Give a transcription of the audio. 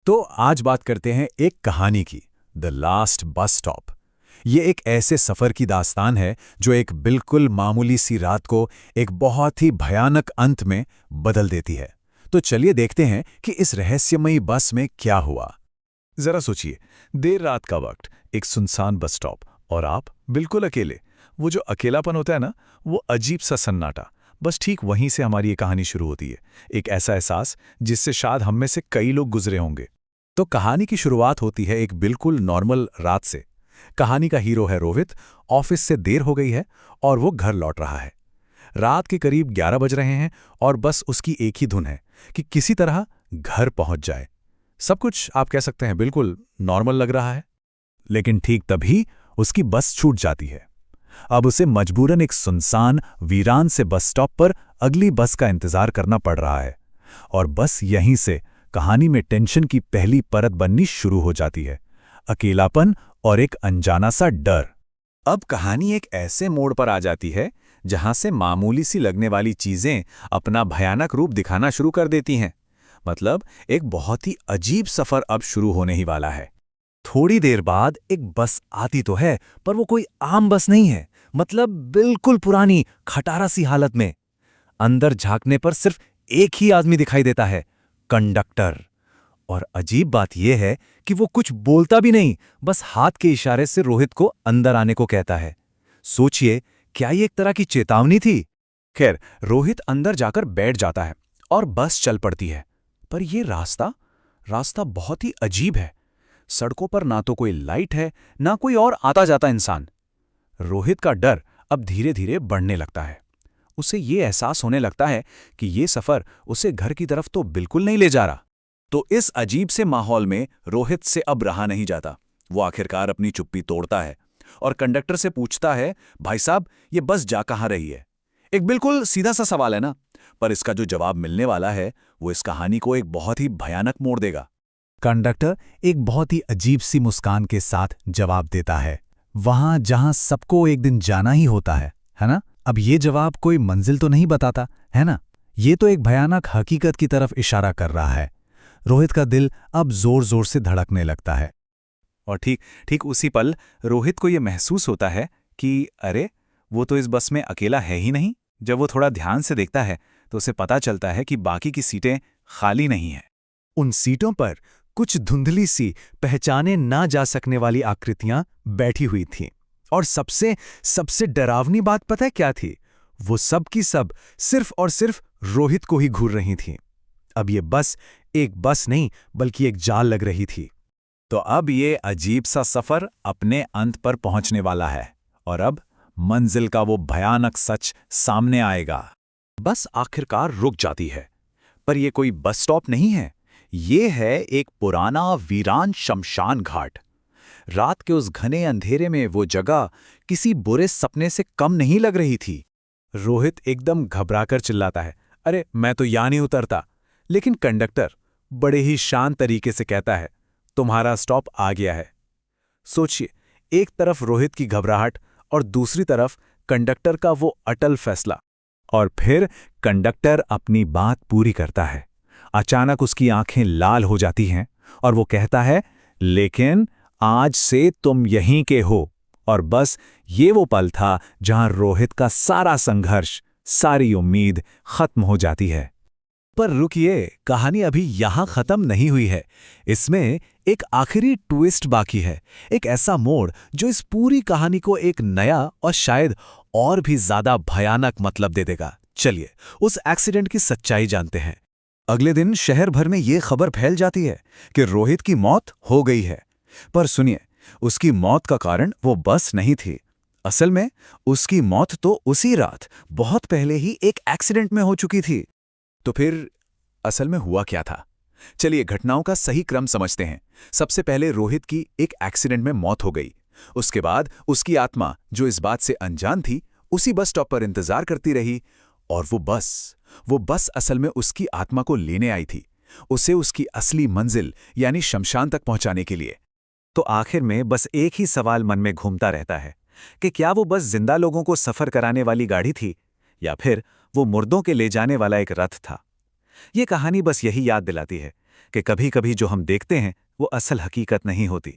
तो आज बात करते हैं एक कहानी की, द लास्ट बस स्टॉप। ये एक ऐसे सफ़र की दास्तान है जो एक बिल्कुल मामूली सी रात को एक बहुत ही भयानक अंत में बदल देती है। तो चलिए देखते हैं कि इस रहस्यमयी बस में क्या हुआ। जरा सोचिए, देर रात का वक्त, एक सुनसान बस स्टॉप और आप बिल्कुल अकेले। वो जो अकेलापन होता है ना, वो अजीब सा सन्नाटा। बस ठीक वहीं से हमारी ये कहानी शुरू होती है। एक ऐसा एहसास जिससे शायद हम में से कई लोग गुजरे होंगे। तो कहानी की शुरुआत होती है एक बिल्कुल नॉर्मल रात से। कहानी का हीरो है रोहित। ऑफिस से देर हो गई है और वो घर लौट रहा है। रात के करीब 11 बज रहे हैं और बस उसकी एक ही धुन है कि किसी तरह घर पहुंच जाए। सब कुछ आप कह सकते हैं बिल्कुल नॉर्मल लग रहा है। लेकिन ठीक तभी उसकी बस छूट जाती है। अब उसे मजबूरन एक सुनसान वीरान से बस स्टॉप पर अगली बस का इंतजार करना पड़ रहा है। और बस यहीं से कहानी में टेंशन की पहली परत बननी शुरू हो जाती है। अकेलापन और एक अनजाना सा डर। अब कहानी एक ऐसे मोड़ पर आ जाती है जहां से मामूली सी लगने वाली चीजें अपना भयानक रूप दिखाना शुरू कर देती हैं। मतलब एक बहुत ही अजीब सफर अब शुरू होने ही वाला है। थोड़ी देर बाद एक बस आती तो है, पर वो कोई आम बस नहीं है। मतलब बिल्कुल पुरानी खटारा सी हालत में। अंदर झांकने पर सिर्फ एक ही आदमी दिखाई देता है, कंडक्टर। और अजीब बात यह है कि वो कुछ बोलता भी नहीं, बस हाथ के इशारे से रोहित को अंदर आने को कहता है। सोचिए, क्या ये एक तरह की चेतावनी थी? खैर, रोहित अंदर जाकर बैठ जाता है और बस चल पड़ती है। पर यह रास्ता रास्ता बहुत ही अजीब है। सड़कों पर ना तो कोई लाइट है, ना कोई और आता जाता इंसान। रोहित का डर अब धीरे धीरे बढ़ने लगता है। उसे ये एहसास होने लगता है कि ये सफर उसे घर की तरफ तो बिल्कुल नहीं ले जा रहा। तो इस अजीब से माहौल में रोहित से अब रहा नहीं जाता। वो आखिरकार अपनी चुप्पी तोड़ता है और कंडक्टर से पूछता है, भाई साहब, ये बस जा कहाँ रही है? एक बिल्कुल सीधा सा सवाल है ना, पर इसका जो जवाब मिलने वाला है वो इस कहानी को एक बहुत ही भयानक मोड़ देगा। कंडक्टर एक बहुत ही अजीब सी मुस्कान के साथ जवाब देता है, वहां जहां सबको एक दिन जाना ही होता है ना? अब ये जवाब कोई मंजिल तो नहीं बताता, है ना? ये तो एक भयानक हकीकत की तरफ इशारा कर रहा है। रोहित का दिल अब जोर जोर से धड़कने लगता है। और ठीक ठीक उसी पल रोहित को यह महसूस होता है कि अरे, वो तो इस बस में अकेला है ही नहीं। जब वो थोड़ा ध्यान से देखता है तो उसे पता चलता है कि बाकी की सीटें खाली नहीं हैं। उन सीटों पर कुछ धुंधली सी, पहचाने ना जा सकने वाली आकृतियां बैठी हुई थीं। और सबसे सबसे डरावनी बात पता है क्या थी? वो सब की सब सिर्फ और सिर्फ रोहित को ही घूर रही थीं। अब ये बस एक बस नहीं, बल्कि एक जाल लग रही थी। तो अब ये अजीब सा सफर अपने अंत पर पहुंचने वाला है और अब मंजिल का वो भयानक सच सामने आएगा। बस आखिरकार रुक जाती है, पर यह कोई बस स्टॉप नहीं है। ये है एक पुराना वीरान शमशान घाट। रात के उस घने अंधेरे में वो जगह किसी बुरे सपने से कम नहीं लग रही थी। रोहित एकदम घबराकर चिल्लाता है, अरे मैं तो यहाँ नहीं उतरता। लेकिन कंडक्टर बड़े ही शांत तरीके से कहता है, तुम्हारा स्टॉप आ गया है। सोचिए, एक तरफ रोहित की घबराहट और दूसरी तरफ कंडक्टर का वो अटल फैसला। और फिर कंडक्टर अपनी बात पूरी करता है। अचानक उसकी आंखें लाल हो जाती हैं और वो कहता है, लेकिन आज से तुम यहीं के हो। और बस ये वो पल था जहां रोहित का सारा संघर्ष, सारी उम्मीद खत्म हो जाती है। पर रुकिए, कहानी अभी यहां खत्म नहीं हुई है। इसमें एक आखिरी ट्विस्ट बाकी है, एक ऐसा मोड़ जो इस पूरी कहानी को एक नया और शायद और भी ज्यादा भयानक मतलब दे देगा। चलिए उस एक्सीडेंट की सच्चाई जानते हैं। अगले दिन शहर भर में ये खबर फैल जाती है कि रोहित की मौत हो गई है। पर सुनिए, उसकी मौत का कारण वो बस नहीं थी। असल में उसकी मौत तो उसी रात बहुत पहले ही एक एक्सीडेंट में हो चुकी थी। तो फिर असल में हुआ क्या था? चलिए घटनाओं का सही क्रम समझते हैं। सबसे पहले रोहित की एक एक्सीडेंट में मौत हो गई। उसके बाद उसकी आत्मा, जो इस बात से अनजान थी, उसी बस स्टॉप पर इंतजार करती रही। और वो बस असल में उसकी आत्मा को लेने आई थी, उसे उसकी असली मंजिल यानी शमशान तक पहुंचाने के लिए। तो आखिर में बस एक ही सवाल मन में घूमता रहता है कि क्या वो बस जिंदा लोगों को सफर कराने वाली गाड़ी थी, या फिर वो मुर्दों के ले जाने वाला एक रथ था। ये कहानी बस यही याद दिलाती है कि कभी-कभी जो हम देखते हैं वो असल हकीकत नहीं होती।